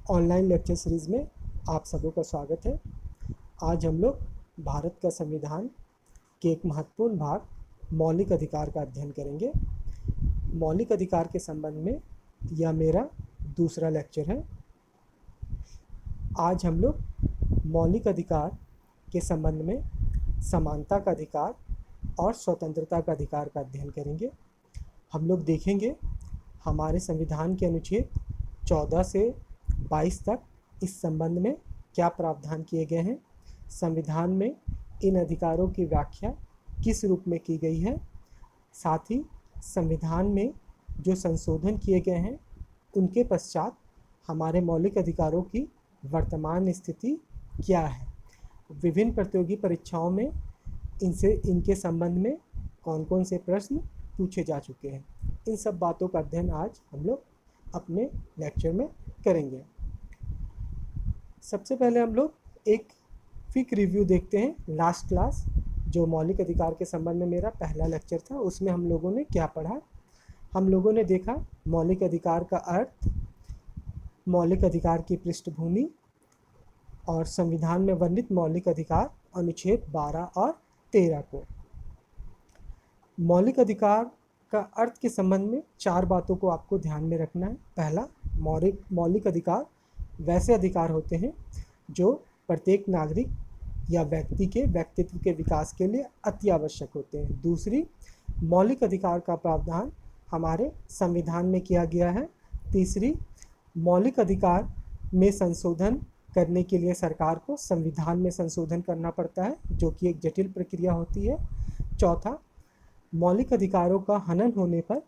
Online lecture series में आप सबों का स्वागत है। आज हम लोग भारत का संविधान के एक महत्वपूर्ण भाग मौलिक अधिकार का अध्ययन करेंगे। मौलिक अधिकार के संबंध में यह मेरा दूसरा लेक्चर है। आज हम लोग मौलिक अधिकार के संबंध में समानता का अधिकार और स्वतंत्रता का अधिकार का अध्ययन करेंगे। हम लोग देखेंगे हमारे संविधान के अनुच्छेद 14 से 22 तक इस संबंध में क्या प्रावधान किए गए हैं, संविधान में इन अधिकारों की व्याख्या किस रूप में की गई है, साथ ही संविधान में जो संशोधन किए गए हैं उनके पश्चात हमारे मौलिक अधिकारों की वर्तमान स्थिति क्या है, विभिन्न प्रतियोगी परीक्षाओं में इनके संबंध में कौन कौन से प्रश्न पूछे जा चुके हैं। इन सब बातों का अध्ययन आज हम लोग अपने लेक्चर में करेंगे। सबसे पहले हम लोग एक क्विक रिव्यू देखते हैं। लास्ट क्लास जो मौलिक अधिकार के संबंध में मेरा पहला लेक्चर था, उसमें हम लोगों ने क्या पढ़ा। हम लोगों ने देखा मौलिक अधिकार का अर्थ, मौलिक अधिकार की पृष्ठभूमि और संविधान में वर्णित मौलिक अधिकार अनुच्छेद 12 और 13 को। मौलिक अधिकार का अर्थ के संबंध में चार बातों को आपको ध्यान में रखना है। पहला, मौलिक अधिकार वैसे अधिकार होते हैं जो प्रत्येक नागरिक या व्यक्ति के व्यक्तित्व के विकास के लिए अति आवश्यक होते हैं। दूसरी, मौलिक अधिकार का प्रावधान हमारे संविधान में किया गया है। तीसरी, मौलिक अधिकार में संशोधन करने के लिए सरकार को संविधान में संशोधन करना पड़ता है, जो कि एक जटिल प्रक्रिया होती है। चौथा, मौलिक अधिकारों का हनन होने पर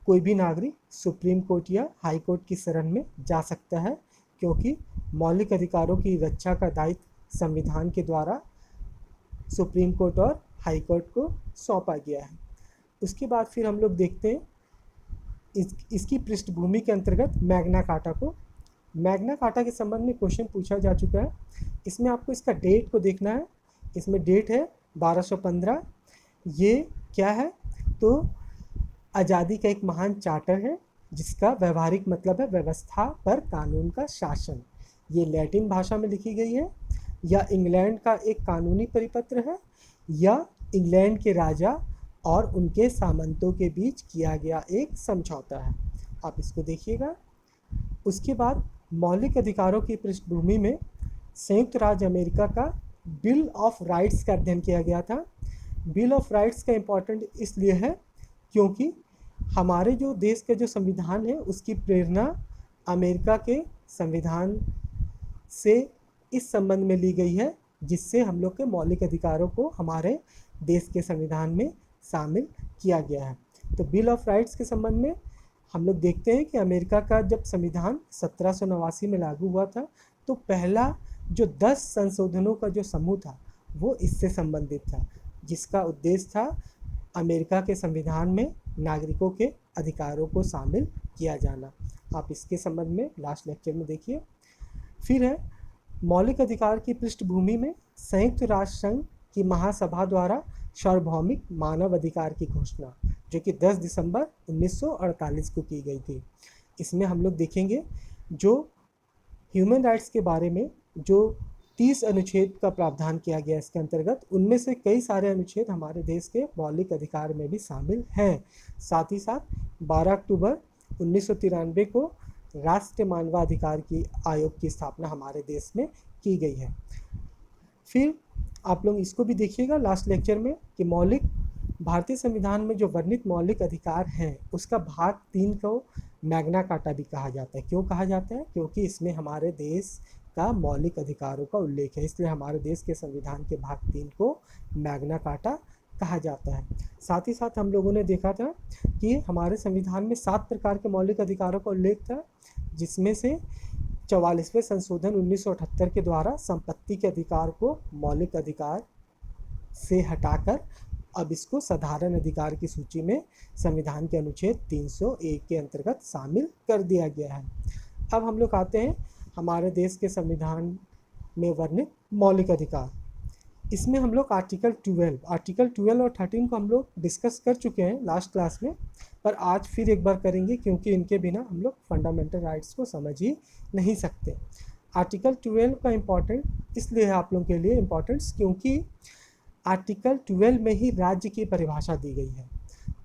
कोई भी नागरिक सुप्रीम कोर्ट या हाई कोर्ट की शरण में जा सकता है, क्योंकि मौलिक अधिकारों की रक्षा का दायित्व संविधान के द्वारा सुप्रीम कोर्ट और हाई कोर्ट को सौंपा गया है। उसके बाद फिर हम लोग देखते हैं इसकी पृष्ठभूमि के अंतर्गत मैग्ना कार्टा को। मैग्ना कार्टा के संबंध में क्वेश्चन पूछा जा चुका है। इसमें आपको इसका डेट को देखना है। इसमें डेट है 1215। ये क्या है? तो आज़ादी का एक महान चार्टर है जिसका व्यवहारिक मतलब है व्यवस्था पर कानून का शासन। ये लैटिन भाषा में लिखी गई है, या इंग्लैंड का एक कानूनी परिपत्र है, या इंग्लैंड के राजा और उनके सामंतों के बीच किया गया एक समझौता है। आप इसको देखिएगा। उसके बाद मौलिक अधिकारों की पृष्ठभूमि में संयुक्त राज्य अमेरिका का बिल ऑफ राइट्स का अध्ययन किया गया था। बिल ऑफ राइट्स का इम्पोर्टेंट इसलिए है क्योंकि हमारे जो देश का जो संविधान है उसकी प्रेरणा अमेरिका के संविधान से इस संबंध में ली गई है, जिससे हम लोग के मौलिक अधिकारों को हमारे देश के संविधान में शामिल किया गया है। तो बिल ऑफ राइट्स के संबंध में हम लोग देखते हैं कि अमेरिका का जब संविधान 1789 में लागू हुआ था, तो पहला जो 10 संशोधनों का जो समूह था वो इससे संबंधित था, जिसका उद्देश्य था अमेरिका के संविधान में नागरिकों के अधिकारों को शामिल किया जाना। आप इसके संबंध में लास्ट लेक्चर में देखिए। फिर है मौलिक अधिकार की पृष्ठभूमि में संयुक्त राष्ट्र संघ की महासभा द्वारा सार्वभौमिक मानव अधिकार की घोषणा, जो कि 10 दिसंबर 1948 को की गई थी। इसमें हम लोग देखेंगे जो ह्यूमन राइट्स के बारे में जो 30 अनुच्छेद का प्रावधान किया गया इसके अंतर्गत, उनमें से कई सारे अनुच्छेद हमारे देश के मौलिक अधिकार में भी शामिल हैं। साथ ही साथ 12 अक्टूबर 1993 को राष्ट्रीय मानवाधिकार की आयोग की स्थापना हमारे देश में की गई है। फिर आप लोग इसको भी देखिएगा लास्ट लेक्चर में कि भारतीय संविधान में जो वर्णित मौलिक अधिकार हैं उसका भाग 3 को मैग्ना कार्टा भी कहा जाता है। क्यों कहा जाता है? क्योंकि इसमें हमारे देश का मौलिक अधिकारों का उल्लेख है, इसलिए हमारे देश के संविधान के भाग 3 को मैग्ना कार्टा कहा जाता है। साथ ही साथ हम लोगों ने देखा था कि हमारे संविधान में 7 प्रकार के मौलिक अधिकारों का उल्लेख था, जिसमें से 44वें संशोधन 1978 के द्वारा संपत्ति के अधिकार को मौलिक अधिकार से हटाकर अब इसको साधारण अधिकार की सूची में संविधान के अनुच्छेद 301 के अंतर्गत शामिल कर दिया गया है। अब हम लोग आते हैं हमारे देश के संविधान में वर्णित मौलिक अधिकार। इसमें हम लोग आर्टिकल 12 और 13 को हम लोग डिस्कस कर चुके हैं लास्ट क्लास में, पर आज फिर एक बार करेंगे क्योंकि इनके बिना हम लोग फंडामेंटल राइट्स को समझ ही नहीं सकते। आर्टिकल 12 का इम्पोर्टेंट इसलिए है आप लोगों के लिए इम्पोर्टेंस क्योंकि आर्टिकल 12 में ही राज्य की परिभाषा दी गई है।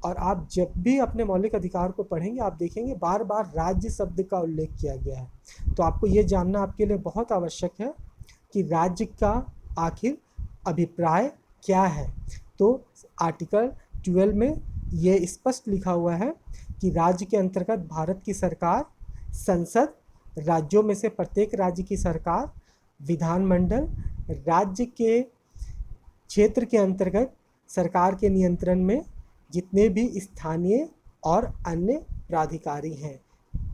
और आप जब भी अपने मौलिक अधिकार को पढ़ेंगे आप देखेंगे बार बार राज्य शब्द का उल्लेख किया गया है। तो आपको ये जानना आपके लिए बहुत आवश्यक है कि राज्य का आखिर अभिप्राय क्या है। तो आर्टिकल 12 में ये स्पष्ट लिखा हुआ है कि राज्य के अंतर्गत भारत की सरकार, संसद, राज्यों में से प्रत्येक राज्य की सरकार, विधानमंडल, राज्य के क्षेत्र के अंतर्गत सरकार के नियंत्रण में जितने भी स्थानीय और अन्य प्राधिकारी हैं।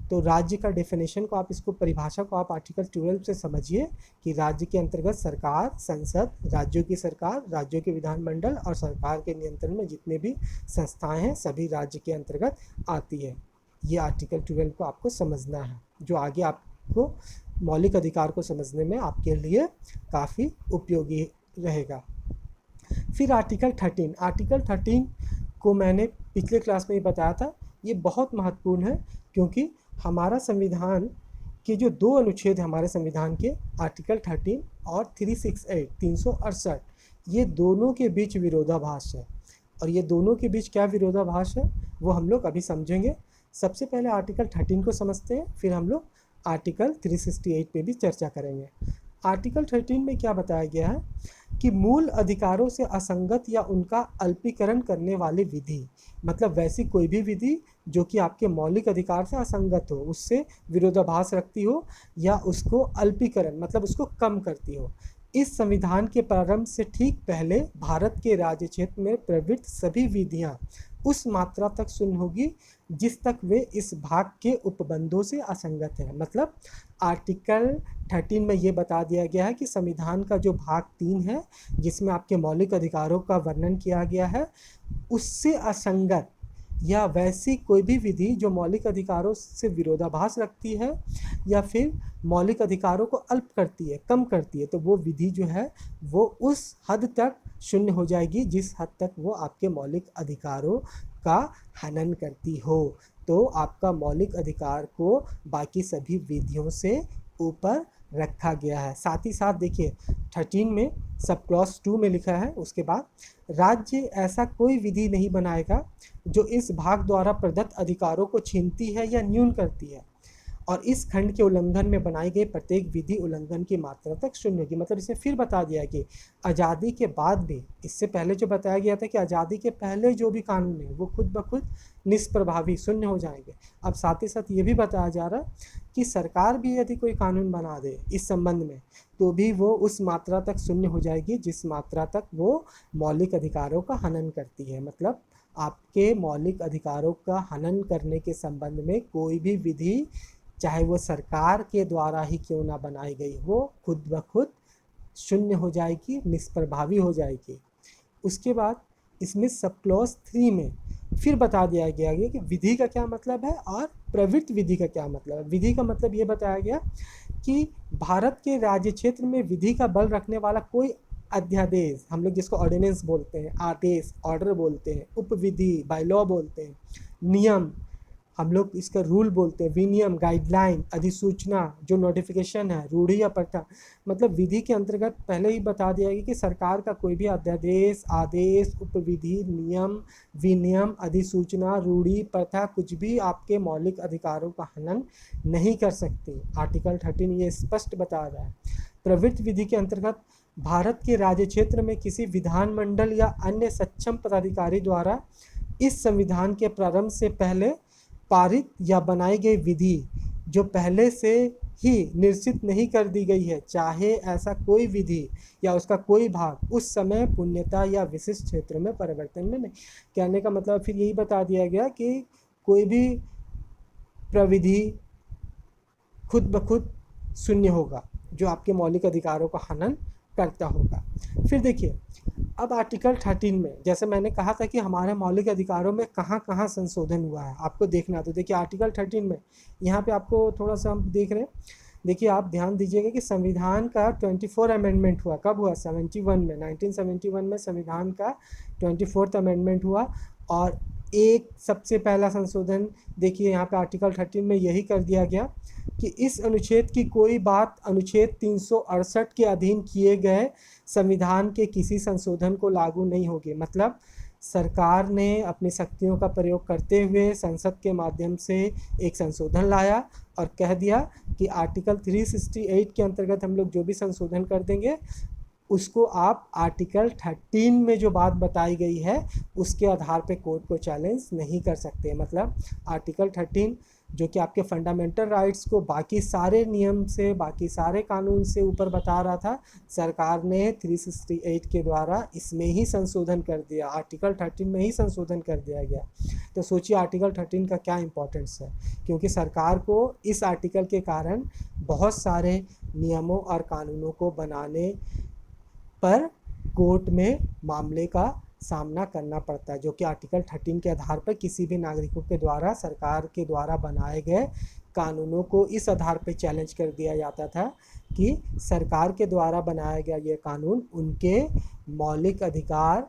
तो राज्य का डेफिनेशन को आप इसको परिभाषा को आप आर्टिकल 12 से समझिए कि राज्य के अंतर्गत सरकार, संसद, राज्यों की सरकार, राज्यों के विधानमंडल और सरकार के नियंत्रण में जितने भी संस्थाएं हैं सभी राज्य के अंतर्गत आती है। ये आर्टिकल 12 को आपको समझना है, जो आगे आपको मौलिक अधिकार को समझने में आपके लिए काफ़ी उपयोगी रहेगा। फिर आर्टिकल 13 को मैंने पिछले क्लास में ही बताया था। ये बहुत महत्वपूर्ण है क्योंकि हमारा संविधान के जो दो अनुच्छेद हैं हमारे संविधान के, आर्टिकल 13 और 368 ये दोनों के बीच विरोधाभास है। और ये दोनों के बीच क्या विरोधाभास है वो हम लोग अभी समझेंगे। सबसे पहले आर्टिकल 13 को समझते हैं, फिर हम लोग आर्टिकल 368 पे भी चर्चा करेंगे। आर्टिकल 13 में क्या बताया गया है कि मूल अधिकारों से असंगत या उनका अल्पीकरण करने वाली विधि, मतलब वैसी कोई भी विधि जो कि आपके मौलिक अधिकार से असंगत हो, उससे विरोधाभास रखती हो या उसको अल्पीकरण मतलब उसको कम करती हो, इस संविधान के प्रारंभ से ठीक पहले भारत के राज्य क्षेत्र में प्रवृत्त सभी विधियाँ उस मात्रा तक शून्य होगी जिस तक वे इस भाग के उपबंधों से असंगत है। मतलब आर्टिकल 13 में ये बता दिया गया है कि संविधान का जो भाग 3 है जिसमें आपके मौलिक अधिकारों का वर्णन किया गया है, उससे असंगत या वैसी कोई भी विधि जो मौलिक अधिकारों से विरोधाभास रखती है या फिर मौलिक अधिकारों को अल्प करती है, कम करती है, तो वो विधि जो है वो उस हद तक शून्य हो जाएगी जिस हद तक वो आपके मौलिक अधिकारों का हनन करती हो। तो आपका मौलिक अधिकार को बाकी सभी विधियों से ऊपर रखा गया है। साथ ही साथ देखिए 13 में सब क्लॉज 2 में लिखा है, उसके बाद राज्य ऐसा कोई विधि नहीं बनाएगा जो इस भाग द्वारा प्रदत्त अधिकारों को छीनती है या न्यून करती है, और इस खंड के उल्लंघन में बनाई गई प्रत्येक विधि उल्लंघन की मात्रा तक शून्य होगी। मतलब इसे फिर बता दिया कि आज़ादी के बाद भी, इससे पहले जो बताया गया था कि आज़ादी के पहले जो भी कानून है वो खुद ब खुद निष्प्रभावी शून्य हो जाएंगे। अब साथ ही साथ ये भी बताया जा रहा है कि सरकार भी यदि कोई कानून बना दे इस संबंध में तो भी वो उस मात्रा तक शून्य हो जाएगी जिस मात्रा तक वो मौलिक अधिकारों का हनन करती है। मतलब आपके मौलिक अधिकारों का हनन करने के संबंध में कोई भी विधि, चाहे वो सरकार के द्वारा ही क्यों ना बनाई गई हो, खुद ब खुद शून्य हो जाएगी, निष्प्रभावी हो जाएगी। उसके बाद इसमें सब क्लॉज 3 में फिर बता दिया गया कि विधि का क्या मतलब है और प्रवृत्त विधि का क्या मतलब है। विधि का मतलब ये बताया गया कि भारत के राज्य क्षेत्र में विधि का बल रखने वाला कोई अध्यादेश, हम लोग जिसको ऑर्डिनेंस बोलते हैं, आदेश, ऑर्डर बोलते हैं, उपविधि, बाय लॉ बोलते हैं, नियम हम लोग इसका रूल बोलते हैं, विनियम, गाइडलाइन, अधिसूचना जो नोटिफिकेशन है, रूढ़ी या प्रथा, मतलब विधि के अंतर्गत पहले ही बता दिया गया कि सरकार का कोई भी अध्यादेश, आदेश, उपविधि, नियम, विनियम, अधिसूचना, रूढ़ी, प्रथा कुछ भी आपके मौलिक अधिकारों का हनन नहीं कर सकती। आर्टिकल 13 ये स्पष्ट बता रहा है। प्रवृत्त विधि के अंतर्गत भारत के राज्य क्षेत्र में किसी विधानमंडल या अन्य सक्षम पदाधिकारी द्वारा इस संविधान के प्रारंभ से पहले पारित या बनाई गई विधि जो पहले से ही निश्चित नहीं कर दी गई है, चाहे ऐसा कोई विधि या उसका कोई भाग उस समय पुण्यता या विशिष्ट क्षेत्रों में परिवर्तन में नहीं। कहने का मतलब फिर यही बता दिया गया कि कोई भी प्रविधि खुद ब खुद शून्य होगा जो आपके मौलिक अधिकारों का हनन करता होगा। फिर देखिए अब आर्टिकल 13 में जैसे मैंने कहा था कि हमारे मौलिक अधिकारों में कहाँ कहाँ संशोधन हुआ है आपको देखना। तो देखिए आर्टिकल 13 में यहाँ पे आपको थोड़ा सा हम देख रहे हैं, देखिए आप ध्यान दीजिएगा कि संविधान का 24 अमेंडमेंट हुआ, कब हुआ? 71 में, 1971 में संविधान का 24th अमेंडमेंट हुआ। और एक सबसे पहला संशोधन देखिए यहाँ पे आर्टिकल 13 में यही कर दिया गया कि इस अनुच्छेद की कोई बात अनुच्छेद 368 के अधीन किए गए संविधान के किसी संशोधन को लागू नहीं होगी। मतलब सरकार ने अपनी शक्तियों का प्रयोग करते हुए संसद के माध्यम से एक संशोधन लाया और कह दिया कि आर्टिकल 368 के अंतर्गत हम लोग जो भी संशोधन कर देंगे उसको आप आर्टिकल 13 में जो बात बताई गई है उसके आधार पे कोर्ट को चैलेंज नहीं कर सकते। मतलब आर्टिकल 13 जो कि आपके फंडामेंटल राइट्स को बाकी सारे नियम से, बाकी सारे कानून से ऊपर बता रहा था, सरकार ने 368 के द्वारा इसमें ही संशोधन कर दिया, आर्टिकल 13 में ही संशोधन कर दिया गया। तो सोचिए आर्टिकल 13 का क्या इम्पोर्टेंस है, क्योंकि सरकार को इस आर्टिकल के कारण बहुत सारे नियमों और कानूनों को बनाने पर कोर्ट में मामले का सामना करना पड़ता है, जो कि आर्टिकल 13 के आधार पर किसी भी नागरिकों के द्वारा सरकार के द्वारा बनाए गए कानूनों को इस आधार पर चैलेंज कर दिया जाता था कि सरकार के द्वारा बनाया गया ये कानून उनके मौलिक अधिकार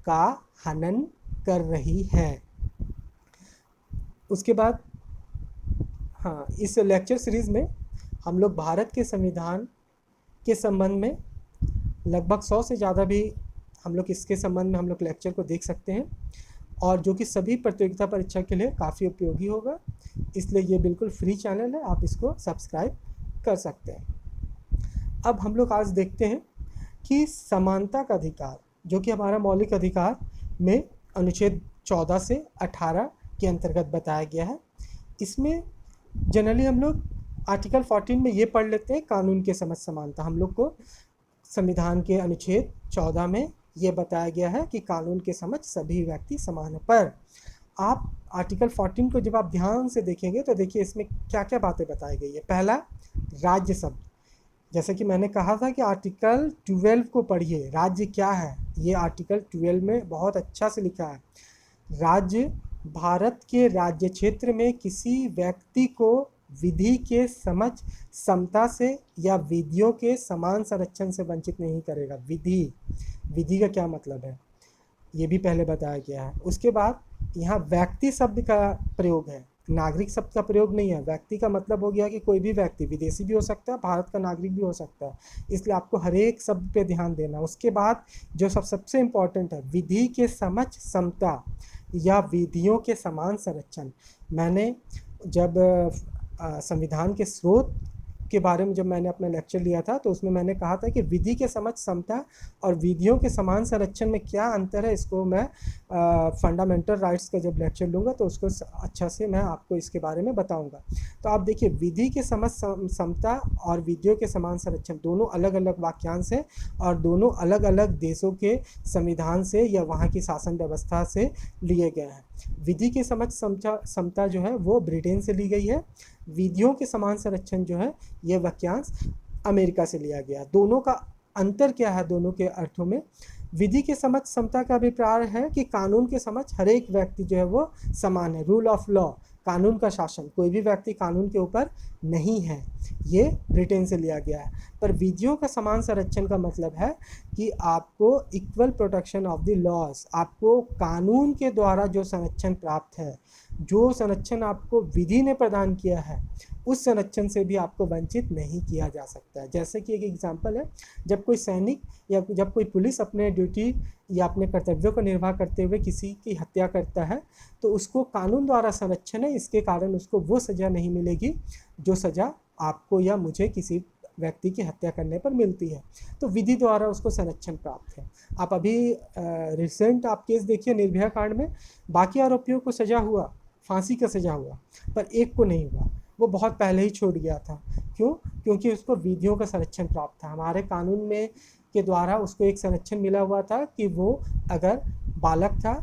का हनन कर रही है। उसके बाद हाँ, इस लेक्चर सीरीज़ में हम लोग भारत के संविधान के संबंध में लगभग 100 से ज़्यादा भी हम लोग इसके संबंध में हम लोग लेक्चर को देख सकते हैं, और जो कि सभी प्रतियोगिता परीक्षा के लिए काफ़ी उपयोगी होगा। इसलिए ये बिल्कुल फ्री चैनल है, आप इसको सब्सक्राइब कर सकते हैं। अब हम लोग आज देखते हैं कि समानता का अधिकार, जो कि हमारा मौलिक अधिकार में अनुच्छेद 14 से 18 के अंतर्गत बताया गया है। इसमें जनरली हम लोग आर्टिकल 14 में ये पढ़ लेते हैं कानून के समझ समानता। हम लोग को संविधान के अनुच्छेद 14 में ये बताया गया है कि कानून के समझ सभी व्यक्ति समान है। पर आप आर्टिकल 14 को जब आप ध्यान से देखेंगे तो देखिए इसमें क्या क्या बातें बताई गई है। पहला, राज्य शब्द, जैसे कि मैंने कहा था कि आर्टिकल 12 को पढ़िए, राज्य क्या है, ये आर्टिकल 12 में बहुत अच्छा से लिखा है। राज्य भारत के राज्य क्षेत्र में किसी व्यक्ति को विधि के समझ समता से या विधियों के समान संरक्षण से वंचित नहीं करेगा। विधि का क्या मतलब है ये भी पहले बताया गया है। उसके बाद यहाँ व्यक्ति शब्द का प्रयोग है, नागरिक शब्द का प्रयोग नहीं है। व्यक्ति का मतलब हो गया कि कोई भी व्यक्ति, विदेशी भी हो सकता है, भारत का नागरिक भी हो सकता है, इसलिए आपको हर एक शब्द पे ध्यान देना। उसके बाद जो सबसे इम्पोर्टेंट है, विधि के समझ समता या विधियों के समान संरक्षण। मैंने जब संविधान के स्रोत के बारे में जब मैंने अपना लेक्चर लिया था तो उसमें मैंने कहा था कि विधि के समझ समता और विधियों के समान संरक्षण में क्या अंतर है, इसको मैं फंडामेंटल राइट्स का जब लेक्चर लूँगा तो उसको अच्छा से मैं आपको इसके बारे में बताऊंगा। तो आप देखिए, विधि के समझ समता और विधियों के समान संरक्षण दोनों अलग अलग वाक्यांश हैं और दोनों अलग अलग देशों के संविधान से या वहाँ की शासन व्यवस्था से लिए गए हैं। विधि के समझ समता जो है वो ब्रिटेन से ली गई है, विधियों के समान संरक्षण जो है ये वाक्यांश अमेरिका से लिया गया। दोनों का अंतर क्या है दोनों के अर्थों में? विधि के समझ समता का अभिप्राय है कि कानून के समझ हर एक व्यक्ति जो है वो समान है, रूल ऑफ लॉ, कानून का शासन, कोई भी व्यक्ति कानून के ऊपर नहीं है, ये ब्रिटेन से लिया गया है। पर विधियों का समान संरक्षण का मतलब है कि आपको equal protection of the laws, आपको कानून के द्वारा जो संरक्षण प्राप्त है, जो संरक्षण आपको विधि ने प्रदान किया है, उस संरक्षण से भी आपको वंचित नहीं किया जा सकता है। जैसे कि एक एग्जांपल है, जब कोई सैनिक या जब कोई पुलिस अपने ड्यूटी या अपने कर्तव्यों को निर्वाह करते हुए किसी की हत्या करता है तो उसको कानून द्वारा संरक्षण है, इसके कारण उसको वो सज़ा नहीं मिलेगी जो सज़ा आपको या मुझे किसी व्यक्ति की हत्या करने पर मिलती है। तो विधि द्वारा उसको संरक्षण प्राप्त है। आप अभी रिसेंट आप केस देखिए निर्भया कांड में, बाकी आरोपियों को सज़ा हुआ, फांसी का सज़ा हुआ, पर एक को नहीं हुआ, वो बहुत पहले ही छोड़ गया था। क्यों? क्योंकि उसको विधियों का संरक्षण प्राप्त था। हमारे कानून में के द्वारा उसको एक संरक्षण मिला हुआ था कि वो अगर बालक था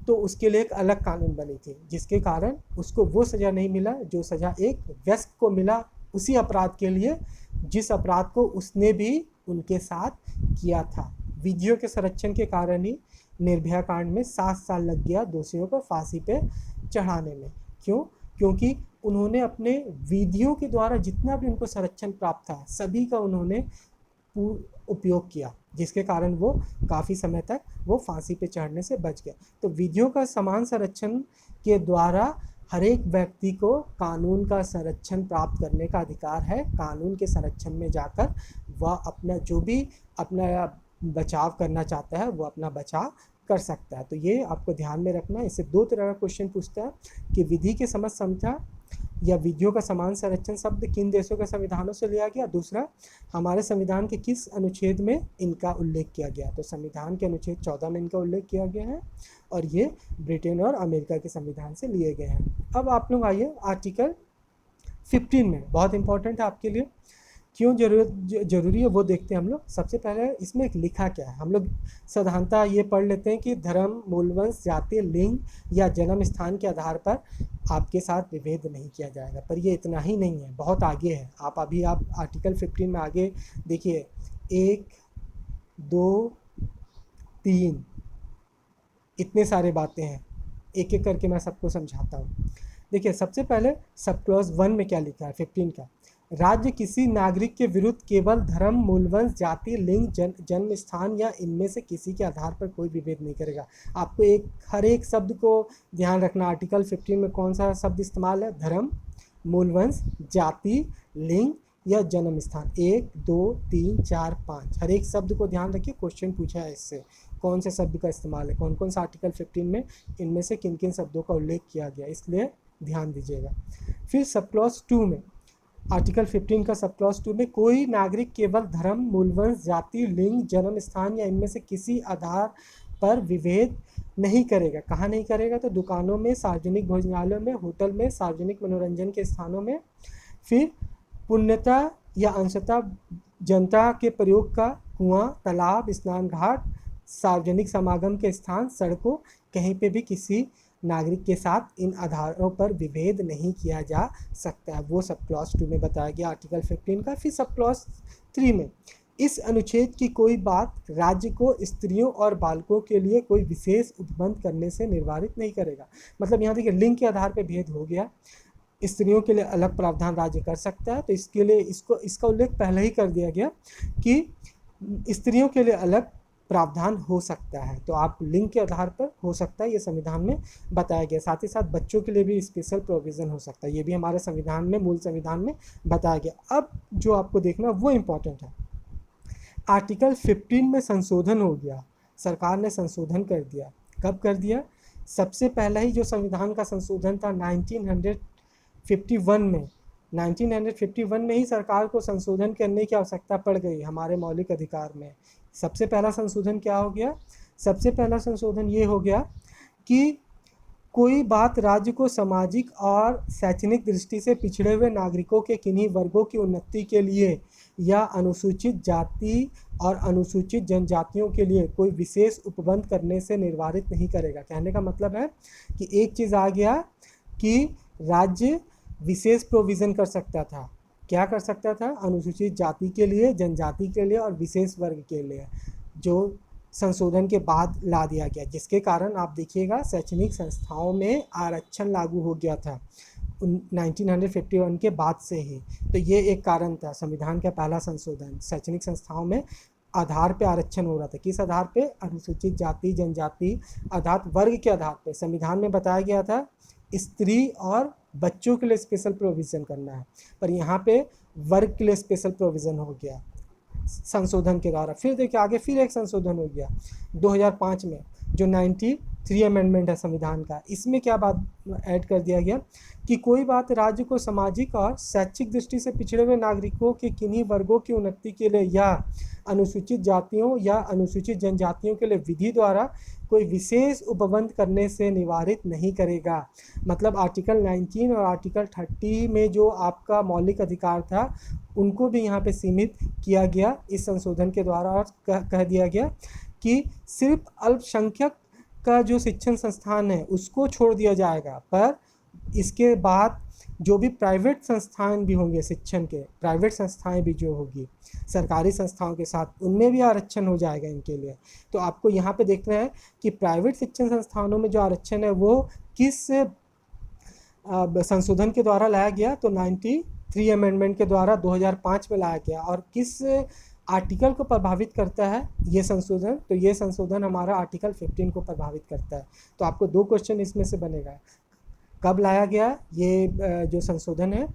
तो उसके लिए एक अलग कानून बनी थी, जिसके कारण उसको वो सज़ा नहीं मिला जो सज़ा एक वयस्क को मिला उसी अपराध के लिए जिस अपराध को उसने भी उनके साथ किया था। विधियों के संरक्षण के कारण ही निर्भया कांड में 7 साल लग गया दोषियों को फांसी पे चढ़ाने में। क्यों? क्योंकि उन्होंने अपने विधियों के द्वारा जितना भी उनको संरक्षण प्राप्त था सभी का उन्होंने उपयोग किया, जिसके कारण वो काफ़ी समय तक वो फांसी पे चढ़ने से बच गया। तो विधियों का समान संरक्षण के द्वारा हर एक व्यक्ति को कानून का संरक्षण प्राप्त करने का अधिकार है। कानून के संरक्षण में जाकर वह अपना जो भी अपना बचाव करना चाहता है वो अपना बचाव कर सकता है। तो ये आपको ध्यान में रखना है। इससे दो तरह का क्वेश्चन पूछता है कि विधि के समझ समझा या विधियों का समान संरक्षण शब्द किन देशों के संविधानों से लिया गया। दूसरा, हमारे संविधान के किस अनुच्छेद में इनका उल्लेख किया गया। तो संविधान के अनुच्छेद 14 में इनका उल्लेख किया गया है और ये ब्रिटेन और अमेरिका के संविधान से लिए गए हैं। अब आप लोग आइए आर्टिकल 15 में, बहुत इंपॉर्टेंट है आपके लिए, क्यों जरूरी है वो देखते हैं हम लोग। सबसे पहले इसमें एक लिखा क्या है, हम लोग साधारणतः ये पढ़ लेते हैं कि धर्म, मूलवंश, जाति, लिंग या जन्म स्थान के आधार पर आपके साथ विभेद नहीं किया जाएगा। पर ये इतना ही नहीं है, बहुत आगे है। आप आर्टिकल 15 में आगे देखिए, 1, 2, 3 इतने सारे बातें हैं, एक एक करके मैं सबको समझाता हूँ। देखिए, सबसे पहले सब क्लॉज 1 में क्या लिखा है 15 का, राज्य किसी नागरिक के विरुद्ध केवल धर्म, मूलवंश, जाति, लिंग, जन्म स्थान या इनमें से किसी के आधार पर कोई विभेद नहीं करेगा। आपको हर एक शब्द को ध्यान रखना। आर्टिकल 15 में कौन सा शब्द इस्तेमाल है, धर्म, मूलवंश, जाति, लिंग या जन्म स्थान। 1, 2, 3, 4, 5 हर एक शब्द को ध्यान रखिए। क्वेश्चन पूछा है इससे कौन से शब्द का इस्तेमाल है, कौन कौन सा आर्टिकल 15 में इनमें से किन किन शब्दों का उल्लेख किया गया, इसलिए ध्यान दीजिएगा। फिर सब क्लॉज 2 में, आर्टिकल 15 का सब क्लॉज 2 में, कोई नागरिक केवल धर्म, मूलवंश, जाति, लिंग, जन्म स्थान या इनमें से किसी आधार पर विभेद नहीं करेगा। कहाँ नहीं करेगा, तो दुकानों में, सार्वजनिक भोजनालयों में, होटल में, सार्वजनिक मनोरंजन के स्थानों में। फिर पूर्णतः या अंशतः जनता के प्रयोग का कुआं, तालाब, स्नान घाट, सार्वजनिक समागम के स्थान, सड़कों, कहीं पे भी किसी नागरिक के साथ इन आधारों पर विभेद नहीं किया जा सकता है। वो सब क्लॉज 2 में बताया गया आर्टिकल 15 का। फिर सब क्लॉज 3 में, इस अनुच्छेद की कोई बात राज्य को स्त्रियों और बालकों के लिए कोई विशेष उपबंध करने से निर्वारित नहीं करेगा। मतलब यहाँ देखिए, लिंग के आधार पर भेद हो गया, स्त्रियों के लिए अलग प्रावधान राज्य कर सकता है, तो इसके लिए इसका उल्लेख पहले ही कर दिया गया कि स्त्रियों के लिए अलग प्रावधान हो सकता है। तो आप लिंग के आधार पर हो सकता है, ये संविधान में बताया गया। साथ ही साथ बच्चों के लिए भी स्पेशल प्रोविज़न हो सकता है, ये भी हमारे संविधान में, मूल संविधान में बताया गया। अब जो आपको देखना वो इम्पोर्टेंट है, आर्टिकल 15 में संशोधन हो गया, सरकार ने संशोधन कर दिया। कब कर दिया, सबसे पहला ही जो संविधान का संशोधन था 1951 में, 1951 में ही सरकार को संशोधन करने की आवश्यकता पड़ गई हमारे मौलिक अधिकार में। सबसे पहला संशोधन क्या हो गया, सबसे पहला संशोधन ये हो गया कि कोई बात राज्य को सामाजिक और शैक्षणिक दृष्टि से पिछड़े हुए नागरिकों के किन्हीं वर्गों की उन्नति के लिए या अनुसूचित जाति और अनुसूचित जनजातियों के लिए कोई विशेष उपबंध करने से निर्वारित नहीं करेगा। कहने का मतलब है कि एक चीज़ आ गया कि राज्य विशेष प्रोविज़न कर सकता था। क्या कर सकता था, अनुसूचित जाति के लिए, जनजाति के लिए और विशेष वर्ग के लिए, जो संशोधन के बाद ला दिया गया, जिसके कारण आप देखिएगा शैक्षणिक संस्थाओं में आरक्षण लागू हो गया था 1951 के बाद से ही। तो ये एक कारण था, संविधान का पहला संशोधन। शैक्षणिक संस्थाओं में आधार पे आरक्षण हो रहा था, किस आधार पे, अनुसूचित जाति, जनजाति अर्थात वर्ग के आधार पे। संविधान में बताया गया था स्त्री और बच्चों के लिए स्पेशल प्रोविज़न करना है, पर यहाँ पे वर्ग के लिए स्पेशल प्रोविज़न हो गया संशोधन के द्वारा। फिर देखिए आगे फिर एक संशोधन हो गया 2005 में, जो 93 अमेंडमेंट है संविधान का। इसमें क्या बात ऐड कर दिया गया कि कोई बात राज्य को सामाजिक और शैक्षिक दृष्टि से पिछड़े हुए नागरिकों के किन्हीं वर्गों की उन्नति के लिए या अनुसूचित जातियों या अनुसूचित जनजातियों के लिए विधि द्वारा कोई विशेष उपबंध करने से निवारित नहीं करेगा। मतलब आर्टिकल 19 और आर्टिकल 30 में जो आपका मौलिक अधिकार था उनको भी यहाँ पे सीमित किया गया इस संशोधन के द्वारा, और कह दिया गया कि सिर्फ अल्पसंख्यक का जो शिक्षण संस्थान है उसको छोड़ दिया जाएगा, पर इसके बाद जो भी प्राइवेट संस्थान भी होंगे शिक्षण के, प्राइवेट संस्थाएं भी जो होगी सरकारी संस्थाओं के साथ, उनमें भी आरक्षण हो जाएगा इनके लिए। तो आपको यहाँ पे देखना है कि प्राइवेट शिक्षण संस्थानों में जो आरक्षण है वो किस संशोधन के द्वारा लाया गया, तो 93 अमेंडमेंट के द्वारा 2005 में लाया गया। और किस आर्टिकल को प्रभावित करता है ये संशोधन? तो ये संशोधन हमारा आर्टिकल 15 को प्रभावित करता है। तो आपको 2 क्वेश्चन इसमें से बनेगा, कब लाया गया ये जो संशोधन है,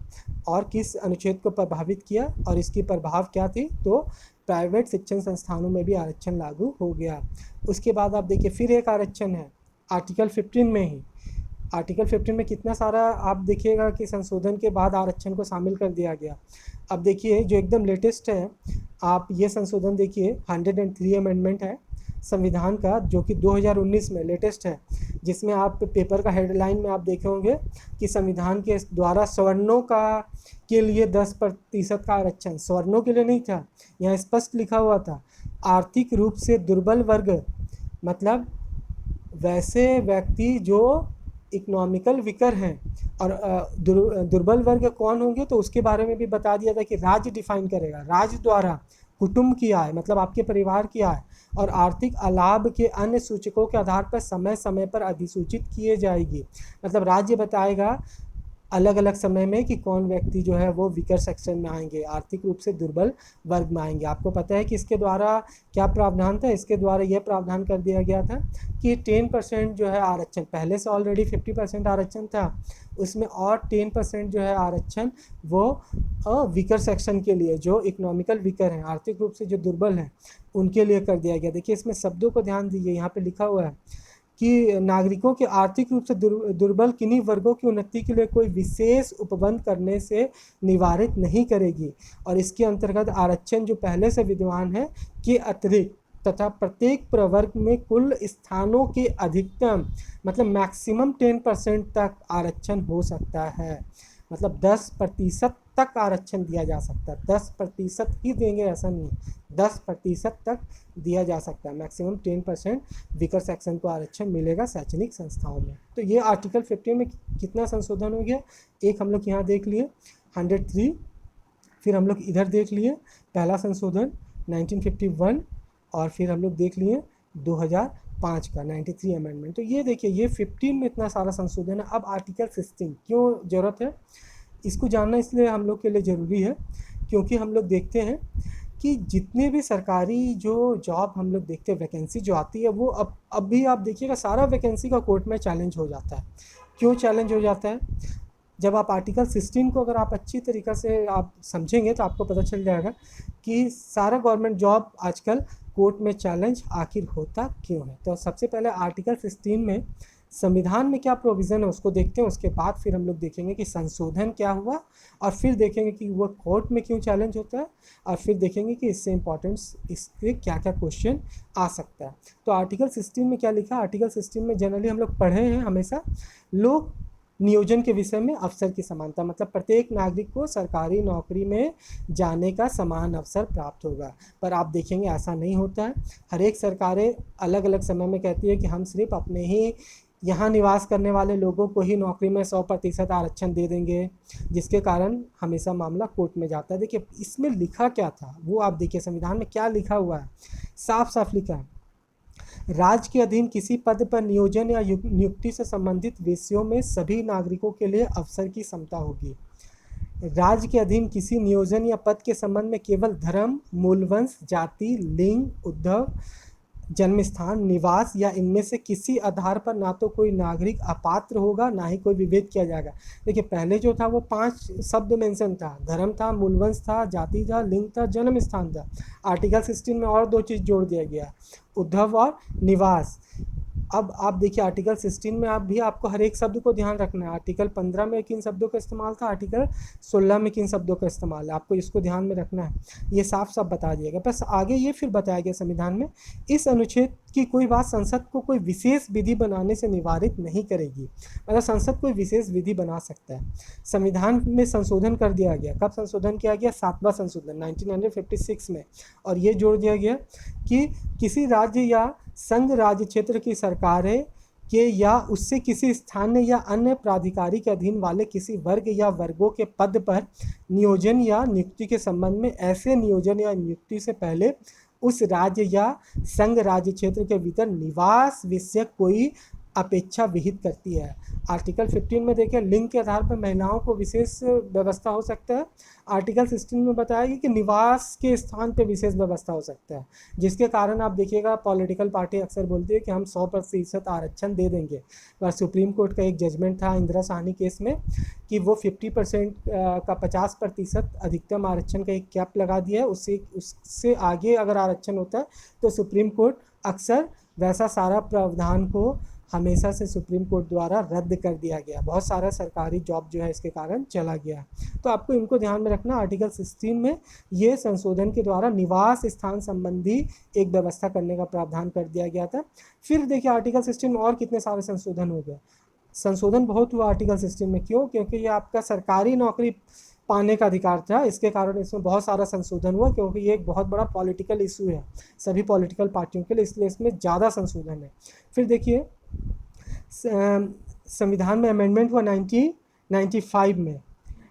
और किस अनुच्छेद को प्रभावित किया, और इसकी प्रभाव क्या थी? तो प्राइवेट शिक्षण संस्थानों में भी आरक्षण लागू हो गया। उसके बाद आप देखिए फिर एक आरक्षण है आर्टिकल 15 में ही। आर्टिकल 15 में कितना सारा आप देखिएगा कि संशोधन के बाद आरक्षण को शामिल कर दिया गया। अब देखिए जो एकदम लेटेस्ट है, आप ये संशोधन देखिए 103 अमेंडमेंट है संविधान का, जो कि 2019 में लेटेस्ट है, जिसमें आप पेपर का हेडलाइन में आप देखे होंगे कि संविधान के द्वारा सवर्णों का के लिए 10% का आरक्षण, सवर्णों के लिए नहीं था, यहाँ स्पष्ट लिखा हुआ था आर्थिक रूप से दुर्बल वर्ग, मतलब वैसे व्यक्ति जो इकोनॉमिकल वीकर हैं। और दुर्बल वर्ग कौन होंगे, तो उसके बारे में भी बता दिया था कि राज्य डिफाइन करेगा, राज्य द्वारा कुटुंब की आय, मतलब आपके परिवार की आय और आर्थिक अलाभ के अन्य सूचकों के आधार पर समय समय पर अधिसूचित किए जाएगी। मतलब राज्य बताएगा अलग अलग समय में कि कौन व्यक्ति जो है वो वीकर सेक्शन में आएंगे, आर्थिक रूप से दुर्बल वर्ग में आएंगे। आपको पता है कि इसके द्वारा क्या प्रावधान था? इसके द्वारा यह प्रावधान कर दिया गया था कि 10% जो है आरक्षण, पहले से ऑलरेडी 50% आरक्षण था, उसमें और 10% जो है आरक्षण वो वीकर सेक्शन के लिए, जो इकोनॉमिकल वीकर हैं, आर्थिक रूप से जो दुर्बल हैं, उनके लिए कर दिया गया। देखिए इसमें शब्दों को ध्यान दीजिए, यहाँ पे लिखा हुआ है कि नागरिकों के आर्थिक रूप से दुर्बल किन्हीं वर्गों की उन्नति के लिए कोई विशेष उपबंध करने से निवारित नहीं करेगी। और इसके अंतर्गत आरक्षण जो पहले से विद्यमान है के अतिरिक्त तथा प्रत्येक प्रवर्ग में कुल स्थानों के अधिकतम, मतलब मैक्सिमम 10% तक आरक्षण हो सकता है। मतलब 10% तक आरक्षण दिया जा सकता है, 10% ही देंगे ऐसा नहीं, 10% तक दिया जा सकता है। मैक्सिमम 10% वीकर सेक्शन को आरक्षण मिलेगा शैक्षणिक संस्थाओं में। तो ये आर्टिकल 15 में कितना संशोधन हो गया? एक हम लोग यहाँ देख लिए 103, फिर हम लोग इधर देख लिए पहला संशोधन 1951, और फिर हम लोग देख लिए 2005 का 93 अमेंडमेंट। तो ये देखिए ये 15 में इतना सारा संशोधन है। अब आर्टिकल 16 क्यों ज़रूरत है? इसको जानना इसलिए हम लोग के लिए ज़रूरी है क्योंकि हम लोग देखते हैं कि जितने भी सरकारी जो जॉब हम लोग देखते हैं, वैकेंसी जो आती है, वो अब भी आप देखिएगा सारा वैकेंसी का कोर्ट में चैलेंज हो जाता है। क्यों चैलेंज हो जाता है? जब आप आर्टिकल 16 को अगर आप अच्छी तरीक़ा से आप समझेंगे तो आपको पता चल जाएगा कि सारा गवर्नमेंट जॉब आजकल कोर्ट में चैलेंज आखिर होता क्यों है। तो सबसे पहले आर्टिकल 16 में संविधान में क्या प्रोविज़न है उसको देखते हैं, उसके बाद फिर हम लोग देखेंगे कि संशोधन क्या हुआ, और फिर देखेंगे कि वो कोर्ट में क्यों चैलेंज होता है, और फिर देखेंगे कि इससे इम्पोर्टेंस इसके क्या क्या क्वेश्चन आ सकता है। तो आर्टिकल 16 में क्या लिखा? आर्टिकल 16 में जनरली हम लोग पढ़े हैं हमेशा, लोग नियोजन के विषय में अवसर की समानता, मतलब प्रत्येक नागरिक को सरकारी नौकरी में जाने का समान अवसर प्राप्त होगा। पर आप देखेंगे ऐसा नहीं होता है। हर एक सरकारें अलग अलग समय में कहती है कि हम सिर्फ अपने ही यहाँ निवास करने वाले लोगों को ही नौकरी में 100% आरक्षण दे देंगे, जिसके कारण हमेशा मामला कोर्ट में जाता है। देखिए इसमें लिखा क्या था वो आप देखिए, संविधान में क्या लिखा हुआ है, साफ साफ लिखा है, राज्य के अधीन किसी पद पर नियोजन या नियुक्ति से संबंधित विषयों में सभी नागरिकों के लिए अवसर की समता होगी। राज्य के अधीन किसी नियोजन या पद के संबंध में केवल धर्म, मूलवंश, जाति, लिंग, उद्भव, जन्म स्थान, निवास या इनमें से किसी आधार पर ना तो कोई नागरिक अपात्र होगा, ना ही कोई विभेद किया जाएगा। देखिए पहले जो था वो 5 शब्द मेंशन था, धर्म था, मूलवंश था, जाति था, लिंग था, जन्म स्थान था। आर्टिकल 16 में और 2 चीज़ जोड़ दिया गया, उद्भव और निवास। अब आप देखिए आर्टिकल 16 में आपको हर एक शब्द को ध्यान रखना है। आर्टिकल 15 में किन शब्दों का इस्तेमाल था, आर्टिकल 16 में किन शब्दों का इस्तेमाल है, आपको इसको ध्यान में रखना है। ये साफ साफ बता दिएगा। बस आगे ये फिर बताया गया संविधान में, इस अनुच्छेद की कोई बात संसद को कोई विशेष विधि बनाने से निवारित नहीं करेगी। मतलब संसद कोई विशेष विधि बना सकता है। संविधान में संशोधन कर दिया गया, कब संशोधन किया गया? 7वां संशोधन 1956 में। और ये जोड़ दिया गया कि किसी राज्य या संघ राज्य क्षेत्र की सरकारें के या उससे किसी स्थानीय या अन्य प्राधिकारी के अधीन वाले किसी वर्ग या वर्गों के पद पर नियोजन या नियुक्ति के संबंध में ऐसे नियोजन या नियुक्ति से पहले उस राज्य या संघ राज्य क्षेत्र के भीतर निवास विषयक कोई अपेक्षा विहित करती है। आर्टिकल 15 में देखिए लिंग के आधार पर महिलाओं को विशेष व्यवस्था हो सकता है। आर्टिकल 16 में बताया गया कि निवास के स्थान पे विशेष व्यवस्था हो सकता है, जिसके कारण आप देखिएगा पॉलिटिकल पार्टी अक्सर बोलती है कि हम 100% आरक्षण दे देंगे। पर सुप्रीम कोर्ट का एक जजमेंट था इंदिरा साहनी केस में कि वो 50% का 50% अधिकतम आरक्षण का एक कैप लगा दिया है। उससे आगे अगर आरक्षण होता है तो सुप्रीम कोर्ट अक्सर वैसा सारा प्रावधान को हमेशा से सुप्रीम कोर्ट द्वारा रद्द कर दिया गया। बहुत सारा सरकारी जॉब जो है इसके कारण चला गया। तो आपको इनको ध्यान में रखना। आर्टिकल 16 में ये संशोधन के द्वारा निवास स्थान संबंधी एक व्यवस्था करने का प्रावधान कर दिया गया था। फिर देखिए आर्टिकल 16 में और कितने सारे संशोधन हो गए। संशोधन बहुत हुआ आर्टिकल 16 में, क्यों? क्योंकि ये आपका सरकारी नौकरी पाने का अधिकार था, इसके कारण इसमें बहुत सारा संशोधन हुआ, क्योंकि ये एक बहुत बड़ा पॉलिटिकल इशू है सभी पॉलिटिकल पार्टियों के लिए, इसलिए इसमें ज़्यादा संशोधन है। फिर देखिए संविधान में अमेंडमेंट हुआ 1995 में,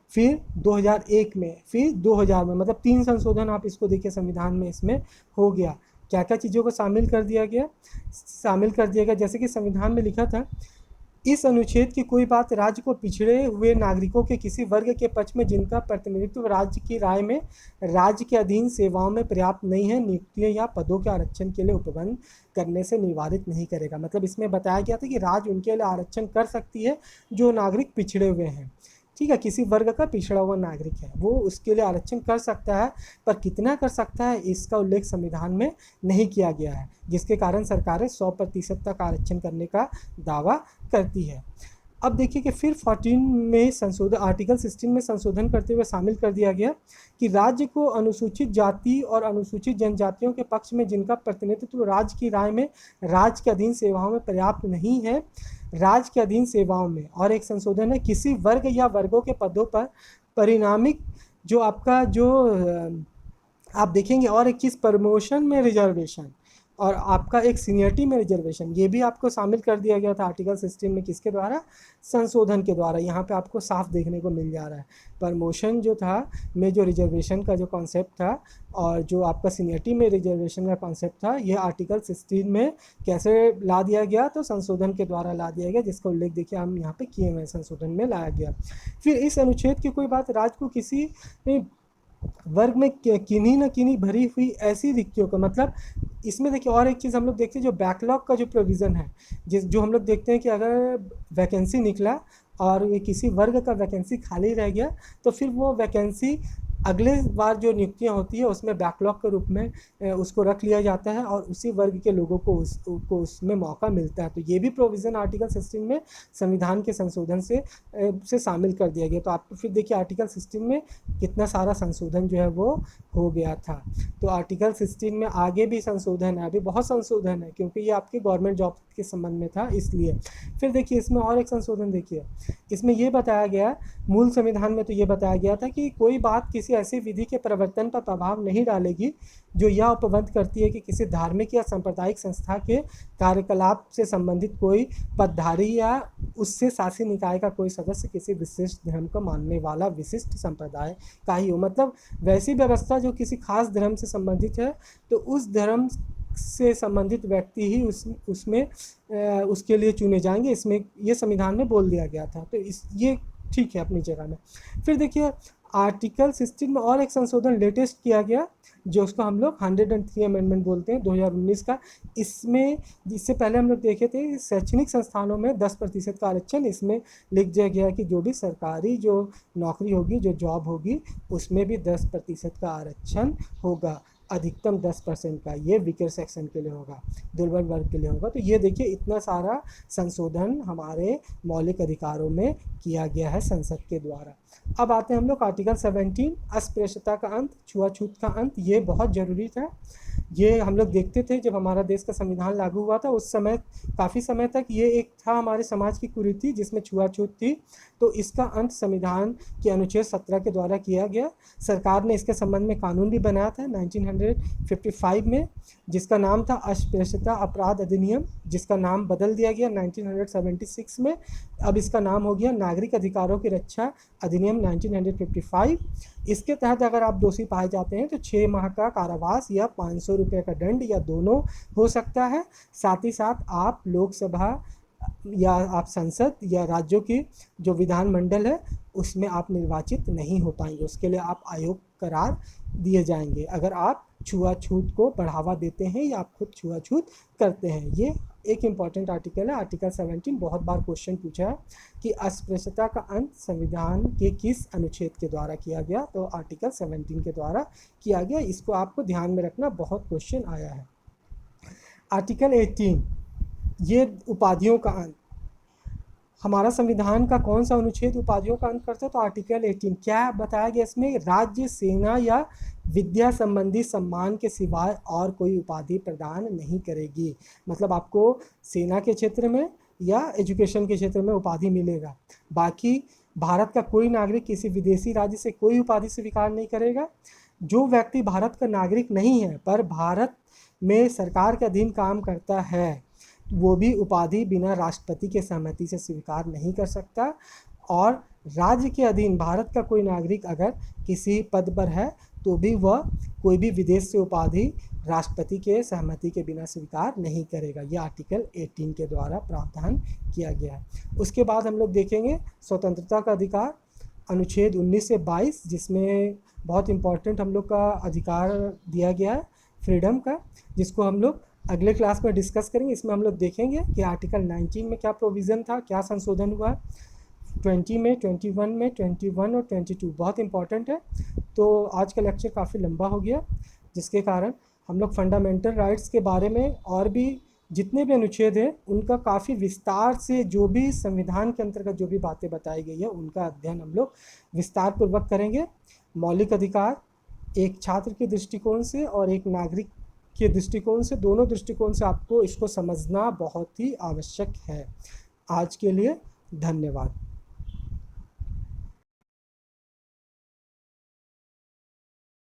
फिर 2001 में, फिर 2000 में, मतलब 3 संशोधन आप इसको देखिए संविधान में इसमें हो गया। क्या क्या चीज़ों को शामिल कर दिया गया? जैसे कि संविधान में लिखा था, इस अनुच्छेद की कोई बात राज्य को पिछड़े हुए नागरिकों के किसी वर्ग के पक्ष में जिनका प्रतिनिधित्व राज्य की राय में राज्य के अधीन सेवाओं में पर्याप्त नहीं है, नियुक्तियों या पदों के आरक्षण के लिए उपबंध करने से निवारित नहीं करेगा। मतलब इसमें बताया गया था कि राज्य उनके लिए आरक्षण कर सकती है जो नागरिक पिछड़े हुए हैं, ठीक है, किसी वर्ग का पिछड़ा हुआ नागरिक है वो उसके लिए आरक्षण कर सकता है, पर कितना कर सकता है इसका उल्लेख संविधान में नहीं किया गया है, जिसके कारण सरकारें 100% तक आरक्षण करने का दावा करती है। अब देखिए कि फिर 14 में संशोधन, आर्टिकल 16 में संशोधन करते हुए शामिल कर दिया गया कि राज्य को अनुसूचित जाति और अनुसूचित जनजातियों के पक्ष में जिनका प्रतिनिधित्व राज्य की राय में राज्य के अधीन सेवाओं में पर्याप्त नहीं है, राज्य के अधीन सेवाओं में, और एक संशोधन है किसी वर्ग या वर्गों के पदों पर परिणामिक जो आपका जो आप देखेंगे, और एक चीज़ प्रमोशन में रिजर्वेशन और आपका एक सीनियरिटी में रिजर्वेशन, ये भी आपको शामिल कर दिया गया था आर्टिकल 16 में। किसके द्वारा? संशोधन के द्वारा। यहाँ पे आपको साफ देखने को मिल जा रहा है प्रमोशन जो था में जो रिजर्वेशन का जो कॉन्सेप्ट था और जो आपका सीनियरिटी में रिजर्वेशन का कॉन्सेप्ट था, ये आर्टिकल 16 में कैसे ला दिया गया? तो संशोधन के द्वारा ला दिया गया, जिसका उल्लेख देखिए हम यहाँ पे किए हुए संशोधन में लाया गया। फिर इस अनुच्छेद की कोई बात राज्य को किसी वर्ग में किन्हीं न किन्हीं भरी हुई ऐसी रिक्तियों का, मतलब इसमें देखिए और एक चीज़ हम लोग देखते हैं जो बैकलॉग का जो प्रोविज़न है, जो हम लोग देखते हैं कि अगर वैकेंसी निकला और ये किसी वर्ग का वैकेंसी खाली रह गया तो फिर वो वैकेंसी अगले बार जो नियुक्तियां होती है उसमें बैकलॉग के रूप में उसको रख लिया जाता है और उसी वर्ग के लोगों को उसमें मौका मिलता है। तो ये भी प्रोविज़न आर्टिकल 16 में संविधान के संशोधन से शामिल कर दिया गया। तो आपको फिर देखिए आर्टिकल 16 में कितना सारा संशोधन जो है वो हो गया था। तो आर्टिकल 16 में आगे भी संशोधन है, अभी बहुत संशोधन है, क्योंकि ये आपके गवर्नमेंट जॉब के संबंध में था इसलिए। फिर देखिए इसमें और एक संशोधन देखिए, इसमें ये बताया गया, मूल संविधान में तो ये बताया गया था कि कोई बात किसी ऐसी विधि के प्रवर्तन पर प्रभाव नहीं डालेगी जो यह उपबंध करती है कि किसी धार्मिक या सांप्रदायिक संस्था के कार्यकलाप से संबंधित कोई पदधारी या उससे शासी निकाय का कोई सदस्य किसी विशिष्ट धर्म को मानने वाला विशिष्ट संप्रदाय का ही हो। मतलब वैसी व्यवस्था जो किसी खास धर्म से संबंधित है तो उस धर्म से संबंधित व्यक्ति ही उसमें उसके लिए चुने जाएंगे, इसमें ये संविधान में बोल दिया गया था। तो ये ठीक है अपनी जगह में। फिर देखिए आर्टिकल 16 में और एक संशोधन लेटेस्ट किया गया जो उसको हम लोग 103 अमेंडमेंट बोलते हैं 2019 का। इसमें इससे पहले हम लोग देखे थे शैक्षणिक संस्थानों में 10% का आरक्षण, इसमें लिख दिया गया कि जो भी सरकारी जो नौकरी होगी, जो जॉब होगी, उसमें भी 10% का आरक्षण होगा, अधिकतम 10% का। ये वीकर सेक्शन के लिए होगा, दुर्बल वर्ग के लिए होगा। तो ये देखिए इतना सारा संशोधन हमारे मौलिक अधिकारों में किया गया है संसद के द्वारा। अब आते हैं हम लोग आर्टिकल 17, अस्पृश्यता का अंत, छुआछूत का अंत। ये बहुत ज़रूरी था। ये हम लोग देखते थे जब हमारा देश का संविधान लागू हुआ था, उस समय काफ़ी समय तक ये एक था हमारे समाज की कुरीति जिसमें छुआछूत थी। तो इसका अंत संविधान के अनुच्छेद 17 के द्वारा किया गया। सरकार ने इसके संबंध में कानून भी बनाया था 1955 में, जिसका नाम था अस्पृश्यता अपराध अधिनियम, जिसका नाम बदल दिया गया 1976 में। अब इसका नाम हो गया नागरिक अधिकारों की रक्षा अधिनियम 1955। इसके तहत अगर आप दोषी पाए जाते हैं तो 6 माह का कारावास या 500 रुपये का दंड या दोनों हो सकता है। साथ ही साथ आप लोकसभा या आप संसद या राज्यों की जो विधानमंडल है उसमें आप निर्वाचित नहीं हो पाएंगे। उसके लिए आप आयोग करार दिए जाएंगे अगर आप छुआछूत को बढ़ावा देते हैं या आप खुद छुआछूत करते हैं। ये एक इम्पॉर्टेंट आर्टिकल है, आर्टिकल 17। बहुत बार क्वेश्चन पूछा है कि अस्पृश्यता का अंत संविधान के किस अनुच्छेद के द्वारा किया गया, तो आर्टिकल 17 के द्वारा किया गया। इसको आपको ध्यान में रखना, बहुत क्वेश्चन आया है। आर्टिकल 18, ये उपाधियों का अंत। हमारा संविधान का कौन सा अनुच्छेद उपाधियों का अंत करता है, तो आर्टिकल 18। क्या बताया गया इसमें? राज्य, सेना या विद्या संबंधी सम्मान के सिवाय और कोई उपाधि प्रदान नहीं करेगी। मतलब आपको सेना के क्षेत्र में या एजुकेशन के क्षेत्र में उपाधि मिलेगा, बाकी भारत का कोई नागरिक किसी विदेशी राज्य से कोई उपाधि स्वीकार नहीं करेगा। जो व्यक्ति भारत का नागरिक नहीं है पर भारत में सरकार के अधीन काम करता है, वो भी उपाधि बिना राष्ट्रपति के सहमति से स्वीकार नहीं कर सकता। और राज्य के अधीन भारत का कोई नागरिक अगर किसी पद पर है तो भी वह कोई भी विदेश से उपाधि राष्ट्रपति के सहमति के बिना स्वीकार नहीं करेगा। यह आर्टिकल 18 के द्वारा प्रावधान किया गया है। उसके बाद हम लोग देखेंगे स्वतंत्रता का अधिकार, अनुच्छेद 19 से 22, जिसमें बहुत इम्पोर्टेंट हम लोग का अधिकार दिया गया है फ्रीडम का, जिसको हम लोग अगले क्लास में डिस्कस करेंगे। इसमें हम लोग देखेंगे कि आर्टिकल 19 में क्या प्रोविज़न था, क्या संशोधन हुआ, 20 में, 21 में, 21 और 22 बहुत इंपॉर्टेंट है। तो आज का लेक्चर काफ़ी लंबा हो गया, जिसके कारण हम लोग फंडामेंटल राइट्स के बारे में और भी जितने भी अनुच्छेद हैं उनका काफ़ी विस्तार से, जो भी संविधान के अंतर्गत जो भी बातें बताई गई है उनका अध्ययन हम लोग विस्तार पूर्वक करेंगे। मौलिक अधिकार एक छात्र के दृष्टिकोण से और एक नागरिक के दृष्टिकोण से, दोनों दृष्टिकोण से आपको इसको समझना बहुत ही आवश्यक है। आज के लिए धन्यवाद।